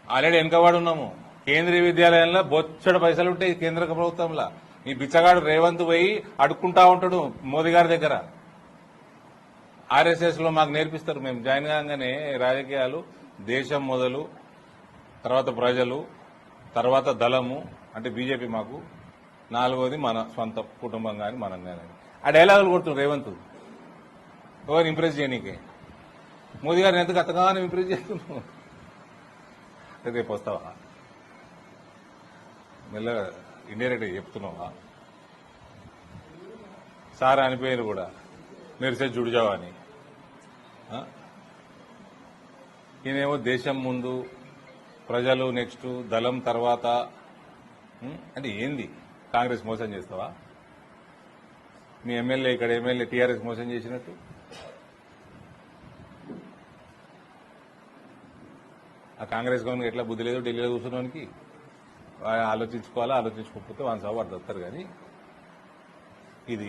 Already వెనుకబడి ఉన్నాము. కేంద్రీయ విద్యాలయంలో బొచ్చడు పైసలు ఉంటాయి కేంద్ర ప్రభుత్వంలో. ఈ బిచ్చగాడు రేవంత్ పోయి అడుక్కుంటా ఉంటాడు మోదీ గారి దగ్గర. ఆర్ఎస్ఎస్ లో మాకు నేర్పిస్తారు. మేము జాయిన్ కాగానే రాజకీయాలు దేశం మొదలు, తర్వాత ప్రజలు, తర్వాత దళము అంటే బీజేపీ మాకు, నాలుగోది మన సొంత కుటుంబం కానీ మనం కానీ. ఆ డైలాగులు కొడుతుంది రేవంత్ ఎవరు ఇంప్రెస్ చేయనీకే. మోదీ గారిని ఎందుకు అతగానే ఇంప్రెస్ చేస్తున్నావు? రేపు వస్తావా? మెల్లగా ఇండైరెక్ట్గా చెప్తున్నావా? సార్ అనిపోయారు కూడా మెరిసే జుడిజావా అని. ఈయనేమో దేశం ముందు, ప్రజలు నెక్స్ట్, దళం తర్వాత. అంటే ఏంది? కాంగ్రెస్ మోసం చేస్తావా? మీ ఎమ్మెల్యే ఇక్కడ ఎమ్మెల్యే టీఆర్ఎస్ మోసం చేసినట్టు. ఆ కాంగ్రెస్ గవర్నమెంట్ ఎట్లా బుద్ధి లేదు ఢిల్లీలో కూర్చున్నానికి. ఆలోచించుకోవాలా, ఆలోచించుకోకపోతే 1 సవ పడుతుంది కానీ ఇది